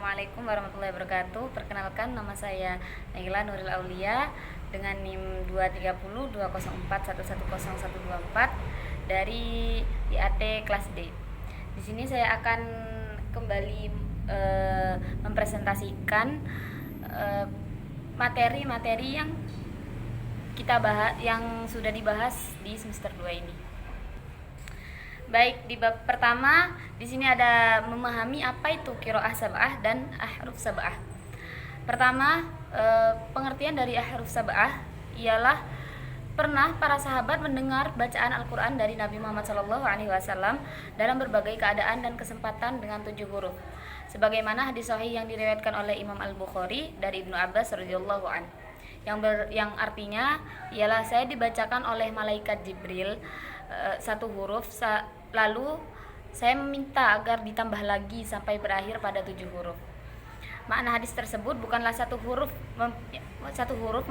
Assalamualaikum warahmatullahi wabarakatuh. Perkenalkan, nama saya Naila Nuril Aulia dengan NIM 2302041110124 dari IAT kelas D. Di sini saya akan kembali mempresentasikan materi-materi yang kita bahas, yang sudah dibahas di semester 2 ini. Baik, di bab pertama di sini ada memahami apa itu qiraah sab'ah dan ahruf sab'ah. Pertama, pengertian dari ahruf sab'ah ialah pernah para sahabat mendengar bacaan Al-Qur'an dari Nabi Muhammad SAW dalam berbagai keadaan dan kesempatan dengan 7 huruf. Sebagaimana hadis sahih yang diriwayatkan oleh Imam Al-Bukhari dari Ibnu Abbas radhiyallahu an. Yang artinya ialah saya dibacakan oleh malaikat Jibril satu huruf, lalu saya meminta agar ditambah lagi sampai berakhir pada 7 huruf. Makna hadis tersebut bukanlah satu huruf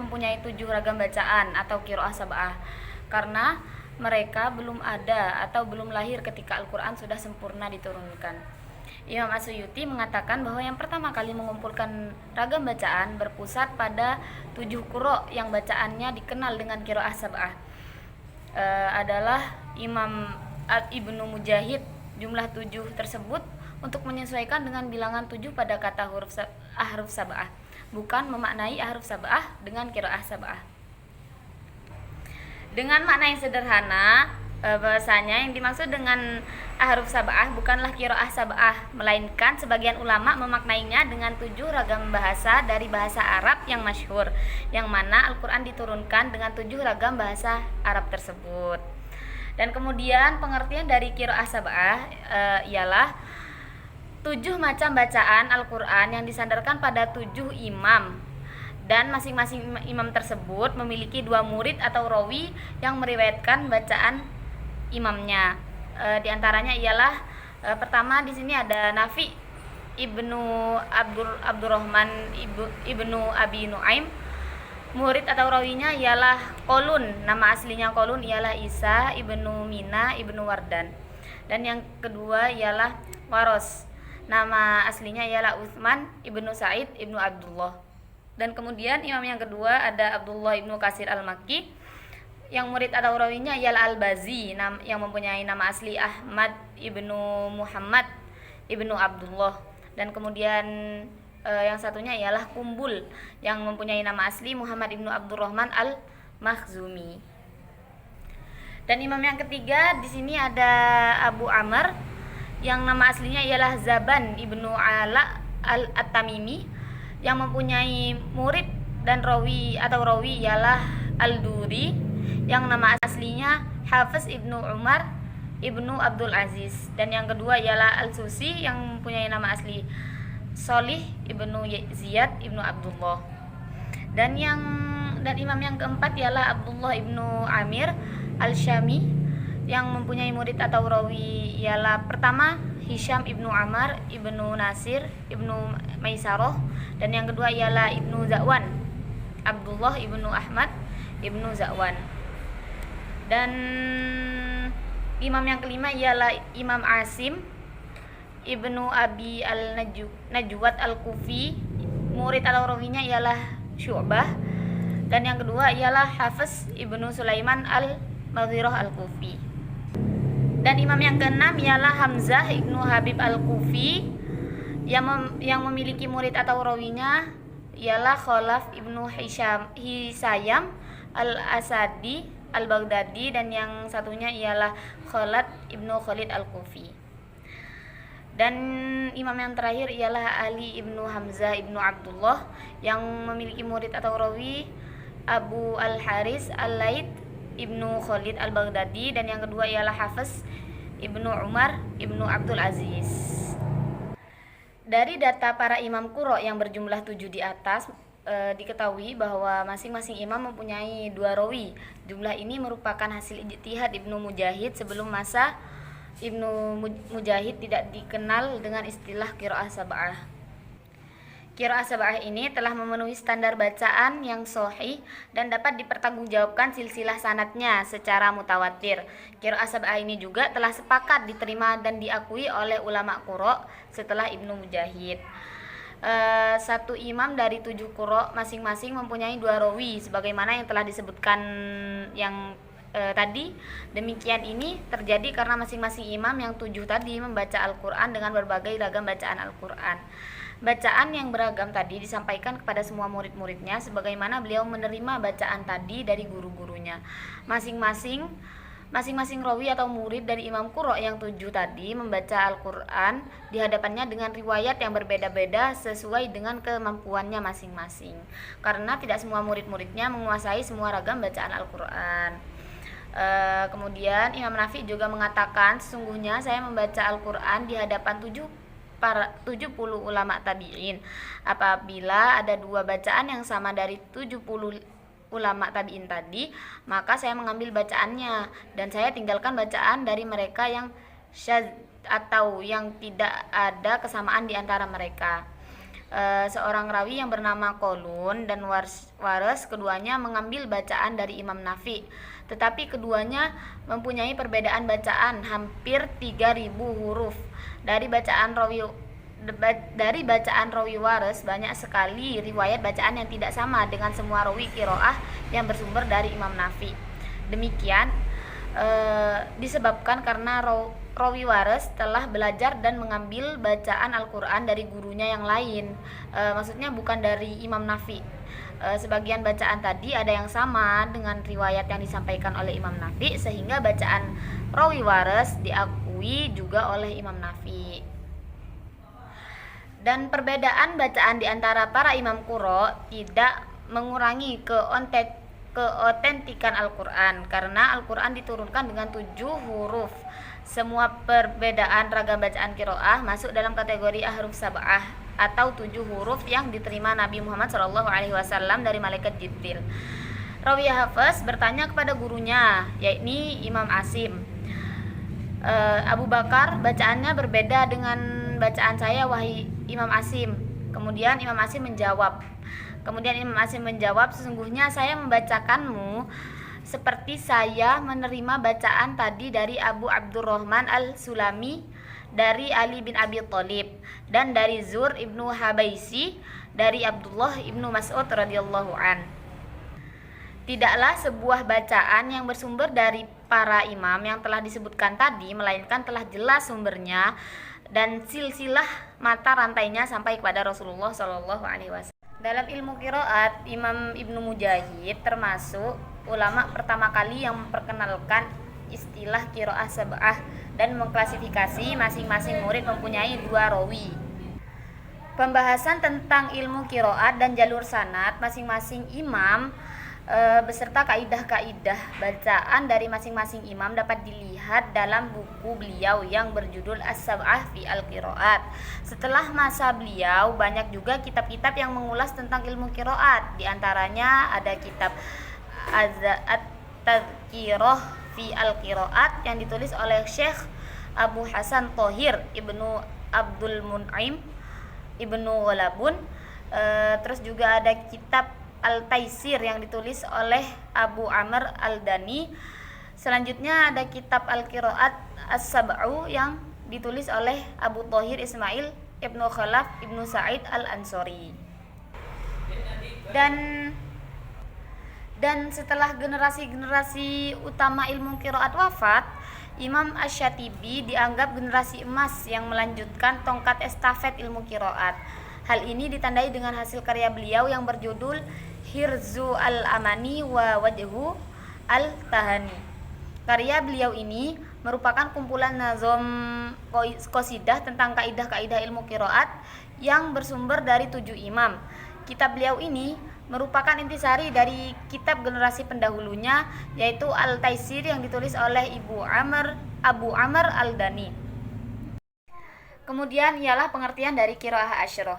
mempunyai 7 ragam bacaan atau qiraah sab'ah, karena mereka belum ada atau belum lahir ketika Al-Quran sudah sempurna diturunkan. Imam As-Suyuti mengatakan bahwa yang pertama kali mengumpulkan ragam bacaan berpusat pada 7 qura yang bacaannya dikenal dengan qiraah sab'ah adalah Imam Ibnu Mujahid. Jumlah 7 tersebut untuk menyesuaikan dengan bilangan 7 pada kata ahruf sab'ah, bukan memaknai ahruf sab'ah dengan qiraah sab'ah. Dengan makna yang sederhana, bahasanya yang dimaksud dengan ahruf sab'ah bukanlah qiraah sab'ah, melainkan sebagian ulama memaknainya dengan 7 ragam bahasa dari bahasa Arab yang masyhur, yang mana Al-Quran diturunkan dengan 7 ragam bahasa Arab tersebut. Dan kemudian pengertian dari qiraah sab'ah ialah 7 macam bacaan Al-Quran yang disandarkan pada 7 imam, dan masing-masing imam tersebut memiliki 2 murid atau rawi yang meriwayatkan bacaan imamnya. Di antaranya ialah pertama di sini ada Nafi ibnu Abdurrahman ibnu Abi Nuaim. Murid atau rawinya ialah Qolun, nama aslinya Qolun ialah Isa ibnu Mina ibnu Wardan. Dan yang kedua ialah Waros, nama aslinya ialah Utsman ibnu Sa'id ibnu Abdullah. Dan kemudian imam yang kedua ada Abdullah ibnu Kasir al-Makki. Yang murid atau rawinya ialah Al-Bazi, yang mempunyai nama asli Ahmad ibnu Muhammad ibnu Abdullah. Dan kemudian yang satunya ialah Kumbul, yang mempunyai nama asli Muhammad ibnu Abdurrahman al-Makhzumi. Dan imam yang ketiga di sini ada Abu Amr, yang nama aslinya ialah Zaban ibnu Ala al-Tamimi, yang mempunyai murid dan rawi atau rawi ialah Al-Duri, yang nama aslinya Hafiz ibnu Umar ibnu Abdul Aziz. Dan yang kedua ialah Al-Susi, yang mempunyai nama asli Solih ibnu Ziyad ibnu Abdullah. Dan imam yang keempat ialah Abdullah ibnu Amir al-Syami, yang mempunyai murid atau rawi ialah pertama Hisham ibnu Ammar ibnu Nasir ibnu Maisarah. Dan yang kedua ialah ibnu Zakwan, Abdullah ibnu Ahmad ibnu Zakwan. Dan imam yang kelima ialah Imam Asim ibnu Abi al-Najwat al-Kufi, murid atau rawinya ialah Syu'bah. Dan yang kedua ialah Hafiz ibnu Sulaiman al-Maghirah al-Kufi. Dan imam yang keenam ialah Hamzah ibnu Habib al-Kufi, yang memiliki murid atau rawinya ialah Khalaf ibnu Hisayam al-Asadi al-Baghdadi. Dan yang satunya ialah Khalid ibnu Khalid al-Kufi. Dan imam yang terakhir ialah Ali ibnu Hamzah ibnu Abdullah, yang memiliki murid atau rawi Abu al-Haris al-Laid ibnu Khalid al-Baghdadi. Dan yang kedua ialah Hafiz ibnu Umar ibnu Abdul Aziz. Dari data para imam qura yang berjumlah 7 di atas, diketahui bahwa masing-masing imam mempunyai 2 rawi. Jumlah ini merupakan hasil ijtihad Ibnu Mujahid sebelum masa Ibnu Mujahid tidak dikenal dengan istilah qiraah sab'ah. Qiraah sab'ah ini telah memenuhi standar bacaan yang sahih dan dapat dipertanggungjawabkan silsilah sanadnya secara mutawatir. Qiraah sab'ah ini juga telah sepakat diterima dan diakui oleh ulama qura setelah Ibnu Mujahid. Satu imam dari 7 qurra masing-masing mempunyai 2 rawi sebagaimana yang telah disebutkan yang tadi. Demikian ini terjadi karena masing-masing imam yang 7 tadi membaca Al-Quran dengan berbagai ragam bacaan Al-Quran. Bacaan yang beragam tadi disampaikan kepada semua murid-muridnya sebagaimana beliau menerima bacaan tadi dari guru-gurunya. Masing-masing rawi atau murid dari imam qurra yang 7 tadi membaca Al-Quran di hadapannya dengan riwayat yang berbeda-beda sesuai dengan kemampuannya masing-masing, karena tidak semua murid-muridnya menguasai semua ragam bacaan Al-Quran. Kemudian Imam Nafi juga mengatakan, sesungguhnya saya membaca Al-Quran di hadapan 70 ulama tabi'in. Apabila ada 2 bacaan yang sama dari 70 ulama tabi'in tadi, maka saya mengambil bacaannya dan saya tinggalkan bacaan dari mereka yang syadz atau yang tidak ada kesamaan di antara mereka. Seorang rawi yang bernama Qalun dan Waras keduanya mengambil bacaan dari Imam Nafi, tetapi keduanya mempunyai perbedaan bacaan hampir 3000 huruf. Dari bacaan rawi Waras banyak sekali riwayat bacaan yang tidak sama dengan semua rawi qiraah yang bersumber dari Imam Nafi. Demikian disebabkan karena rawi Waras telah belajar dan mengambil bacaan Al-Quran dari gurunya yang lain, maksudnya bukan dari Imam Nafi. Sebagian bacaan tadi ada yang sama dengan riwayat yang disampaikan oleh Imam Nafi, sehingga bacaan rawi Waras diakui juga oleh Imam Nafi. Dan perbedaan bacaan di antara para imam qurra tidak mengurangi keotentikan Al-Quran, karena Al-Quran diturunkan dengan 7 huruf. Semua perbedaan ragam bacaan qiraah masuk dalam kategori ahruf sab'ah atau 7 huruf yang diterima Nabi Muhammad SAW dari malaikat Jibril. Rawi Hafiz bertanya kepada gurunya, yakni Imam Asim, Abu Bakar, bacaannya berbeda dengan bacaan saya, wahai Imam Asim. Kemudian Imam Asim menjawab, sesungguhnya saya membacakanmu seperti saya menerima bacaan tadi dari Abu Abdurrahman Al-Sulami, dari Ali bin Abi Thalib, dan dari Zur ibnu Habaisi, dari Abdullah ibnu Mas'ud radhiyallahu an. Tidaklah sebuah bacaan yang bersumber dari para imam yang telah disebutkan tadi, melainkan telah jelas sumbernya dan silsilah mata rantainya sampai kepada Rasulullah SAW. Dalam ilmu qiraat, Imam Ibnu Mujahid termasuk ulama pertama kali yang memperkenalkan istilah qiraah sab'ah dan mengklasifikasi masing-masing murid mempunyai 2 rawi. Pembahasan tentang ilmu qiraat dan jalur sanad masing-masing imam beserta kaidah-kaidah bacaan dari masing-masing imam dapat dilihat dalam buku beliau yang berjudul As-Sab'ah fi Al-Qiraat. Setelah masa beliau, banyak juga kitab-kitab yang mengulas tentang ilmu qiraat. Di antaranya ada kitab At-Tadhkirah fi Al-Qiraat yang ditulis oleh Syekh Abu Hasan Thohir Ibnu Abdul Mun'im Ibnu Ghalabun. Terus juga ada kitab Al-Taisir yang ditulis oleh Abu Amr Al-Dani. Selanjutnya ada kitab Al-Qiraat As-Sab'u yang ditulis oleh Abu Thohir Ismail Ibnu Khalaf Ibnu Sa'id Al-Ansori. Dan setelah generasi-generasi utama ilmu qiraat wafat, Imam Asy-Syatibi dianggap generasi emas yang melanjutkan tongkat estafet ilmu qiraat. Hal ini ditandai dengan hasil karya beliau yang berjudul Hirzu al-Amani wa Wajhu al-Tahani. Karya beliau ini merupakan kumpulan nazom qasidah tentang kaidah-kaidah ilmu qiraat yang bersumber dari 7 imam. Kitab beliau ini merupakan intisari dari kitab generasi pendahulunya, yaitu Al-Taisir yang ditulis oleh Abu Amr Al-Dani. Kemudian ialah pengertian dari qiraah asyroh.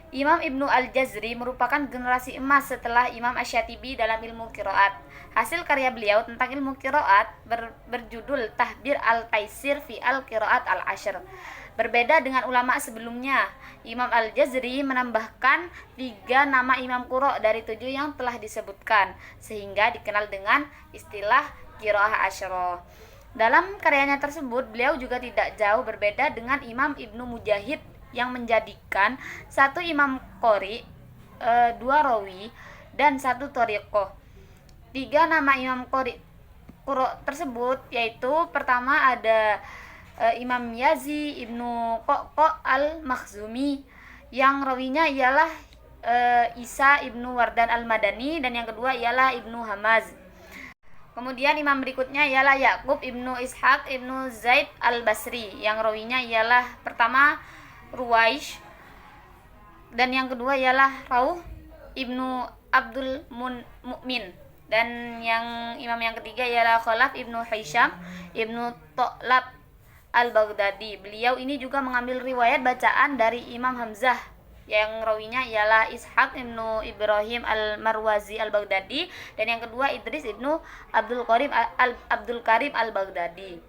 Imam Ibnu Al-Jazri merupakan generasi emas setelah Imam Asy-Syatibi dalam ilmu qiraat. Hasil karya beliau tentang ilmu qiraat berjudul Tahbir Al-Taisir fi Al-Qiraat Al-Ashr. Berbeda dengan ulama sebelumnya, Imam Al-Jazri menambahkan 3 nama imam qurra dari 7 yang telah disebutkan, sehingga dikenal dengan istilah qiraah asyroh. Dalam karyanya tersebut, beliau juga tidak jauh berbeda dengan Imam Ibnu Mujahid yang menjadikan satu imam qori, dua rawi, dan satu thoriqoh. 3 nama imam quro tersebut yaitu pertama ada Imam Yazi Ibnu Qoqo al-Makhzumi yang rawinya ialah Isa Ibnu Wardan al-Madani, dan yang kedua ialah Ibnu Hamaz. Kemudian imam berikutnya ialah Yaqub Ibnu Ishaq Ibnu Zaid al-Basri yang rawinya ialah pertama Ruwaish, dan yang kedua ialah Rauh Ibnu Abdul Mu'min, dan imam yang ketiga ialah Khalaf Ibnu Hisham Ibnu To'lab al-Baghdadi. Beliau ini juga mengambil riwayat bacaan dari Imam Hamzah yang rawinya ialah Ishaq Ibnu Ibrahim al-Marwazi al-Baghdadi, dan yang kedua Idris Ibnu Abdul Karim al-Baghdadi.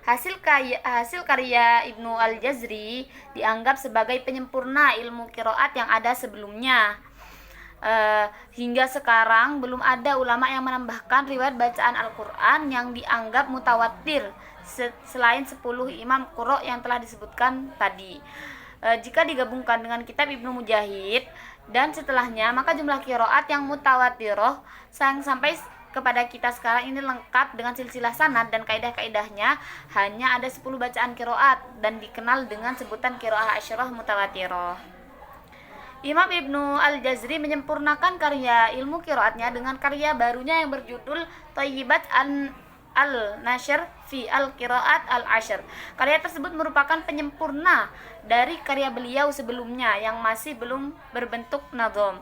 Hasil karya Ibnu al-Jazri dianggap sebagai penyempurna ilmu qiraat yang ada sebelumnya. Hingga sekarang belum ada ulama yang menambahkan riwayat bacaan Al-Quran yang dianggap mutawatir selain 10 imam quro yang telah disebutkan tadi. Jika digabungkan dengan kitab Ibnu Mujahid dan setelahnya, maka jumlah qiraat yang mutawatiroh sampai kepada kita sekarang ini lengkap dengan silsilah sanad dan kaidah-kaidahnya hanya ada 10 bacaan qiraat dan dikenal dengan sebutan qiraah asyarah mutawatiroh. Imam Ibnu al-Jazri menyempurnakan karya ilmu qiraatnya dengan karya barunya yang berjudul Thayyibat al-Nashr fi al-Qiraat al-Ashr. Karya tersebut merupakan penyempurna dari karya beliau sebelumnya yang masih belum berbentuk nazom.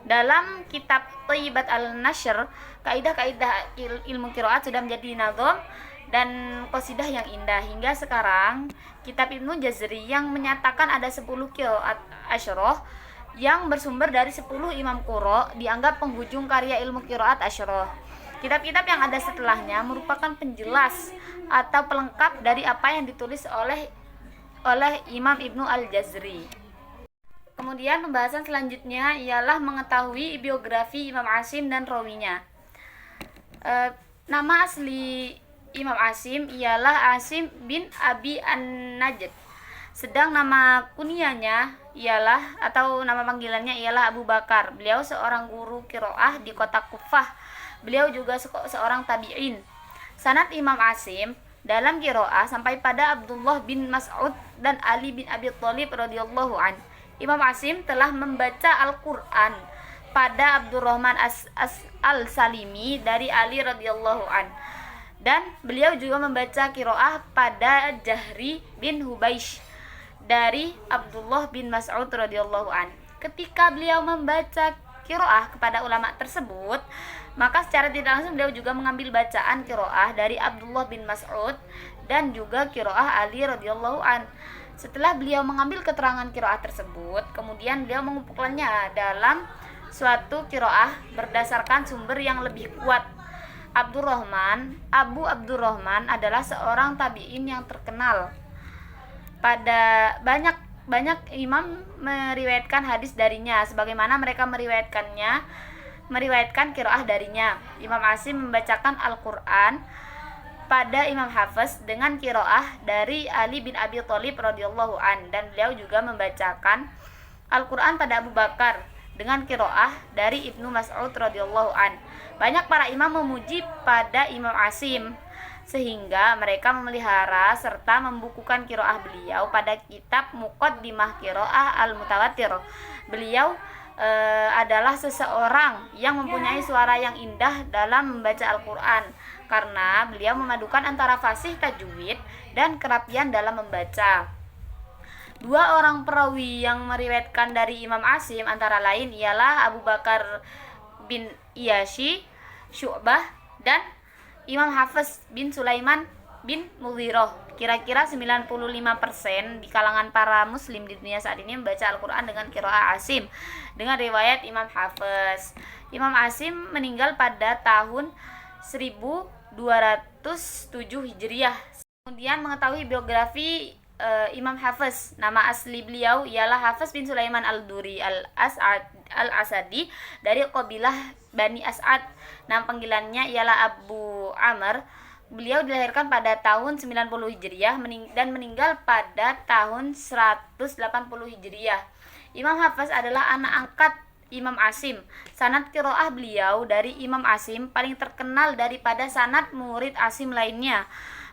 Dalam kitab Thayyibat al-Nashr, kaidah-kaidah ilmu qiraat sudah menjadi nazom dan qasidah yang indah. Hingga sekarang, kitab Ibnu Jazri yang menyatakan ada 10 qiraat asyroh yang bersumber dari 10 imam quro dianggap penghujung karya ilmu qiraat asyroh. Kitab-kitab yang ada setelahnya merupakan penjelas atau pelengkap dari apa yang ditulis oleh Imam Ibnu al-Jazri. Kemudian pembahasan selanjutnya ialah mengetahui biografi Imam Asim dan rawinya. Nama asli Imam Asim ialah Asim bin Abi an-Najd. Sedang nama kunyahnya ialah atau nama panggilannya ialah Abu Bakar. Beliau seorang guru qiraah di kota Kufah. Beliau juga seorang tabi'in. Sanad Imam Asim dalam qiraah sampai pada Abdullah bin Mas'ud dan Ali bin Abi Thalib radhiyallahu an. Imam Asim telah membaca Al-Qur'an pada Abdurrahman al-Salimi dari Ali radhiyallahu an. Dan beliau juga membaca qiraah pada Jahri bin Hubaish dari Abdullah bin Mas'ud radhiyallahu an. Ketika beliau membaca qiraah kepada ulama tersebut, maka secara tidak langsung beliau juga mengambil bacaan qiraah dari Abdullah bin Mas'ud dan juga qiraah Ali radhiyallahu an. Setelah beliau mengambil keterangan qiraah tersebut, kemudian beliau mengumpulkannya dalam suatu qiraah berdasarkan sumber yang lebih kuat. Abu Abdurrahman adalah seorang tabi'in yang terkenal. Pada banyak imam meriwayatkan hadis darinya sebagaimana mereka meriwayatkan qiraah darinya. Imam Asim membacakan Al-Qur'an pada Imam Hafiz dengan qiraah dari Ali bin Abi Thalib radhiyallahu an, dan beliau juga membacakan Al-Qur'an pada Abu Bakar dengan qiraah dari Ibnu Mas'ud radhiyallahu an. Banyak para imam memuji pada Imam Asim sehingga mereka memelihara serta membukukan qiraah beliau pada kitab Muqaddimah Qiraah Al-Mutawatir. Beliau adalah seseorang yang mempunyai suara yang indah dalam membaca Al-Qur'an karena beliau memadukan antara fasih tajwid dan kerapian dalam membaca. 2 orang perawi yang meriwayatkan dari Imam Asim antara lain ialah Abu Bakar bin Iyashi, Syu'bah, dan Imam Hafiz bin Sulaiman bin Mughirah. Kira-kira 95% di kalangan para muslim di dunia saat ini membaca Al-Quran dengan qiraah Asim dengan riwayat Imam Hafiz. Imam Asim meninggal pada tahun 1207 Hijriah. Kemudian mengetahui biografi Imam Hafiz. Nama asli beliau ialah Hafiz bin Sulaiman al-Duri al-Asadi dari qabilah Bani As'ad. Nama panggilannya ialah Abu Amr. Beliau dilahirkan pada tahun 90 Hijriah dan meninggal pada tahun 180 Hijriah. Imam Hafs adalah anak angkat Imam Asim. Sanad qiraah beliau dari Imam Asim paling terkenal daripada sanad murid Asim lainnya.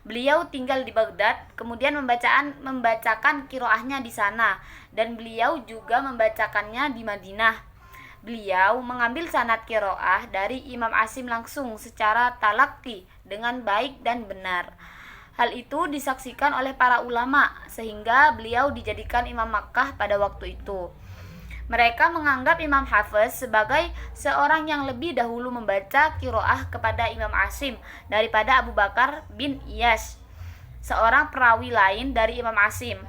Beliau tinggal di Baghdad, kemudian membacakan qiraahnya di sana, dan beliau juga membacakannya di Madinah. Beliau mengambil sanad qiraah dari Imam Asim langsung secara talaqi dengan baik dan benar. Hal itu disaksikan oleh para ulama sehingga beliau dijadikan Imam Makkah pada waktu itu. Mereka menganggap Imam Hafs sebagai seorang yang lebih dahulu membaca qiraah kepada Imam Asim daripada Abu Bakar bin Iyash, seorang perawi lain dari Imam Asim.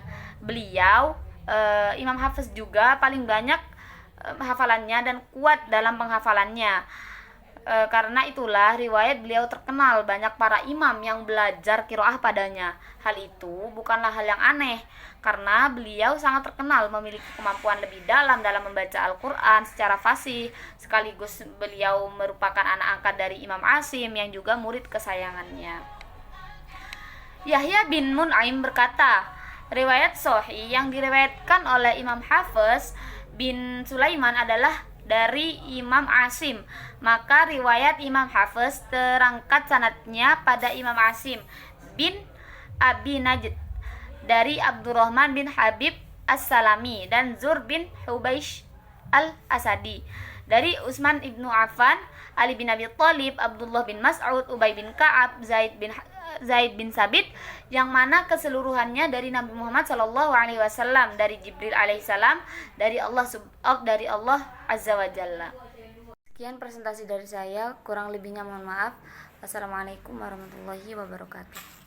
Imam Hafs juga paling banyak hafalannya dan kuat dalam penghafalannya. Karena itulah riwayat beliau terkenal, banyak para imam yang belajar qiraah padanya. Hal itu bukanlah hal yang aneh, karena beliau sangat terkenal memiliki kemampuan lebih dalam membaca Al-Quran secara fasih. Sekaligus beliau merupakan anak angkat dari Imam Asim yang juga murid kesayangannya. Yahya bin Mun'aim berkata, riwayat sahih yang diriwayatkan oleh Imam Hafs bin Sulaiman adalah dari Imam Asim, maka riwayat Imam Hafs terangkat sanadnya pada Imam Asim bin Abi Najd dari Abdurrahman bin Habib As-Salami dan Zur bin Hubaish Al-Asadi dari Utsman ibnu Affan, Ali bin Abi Thalib, Abdullah bin Mas'ud, Ubay bin Ka'ab, Zaid bin Sabit, yang mana keseluruhannya dari Nabi Muhammad SAW, dari Jibril alaihissalam, dari Allah Azza wa Jalla. Sekian presentasi dari saya, kurang lebihnya mohon maaf. Wassalamualaikum warahmatullahi wabarakatuh.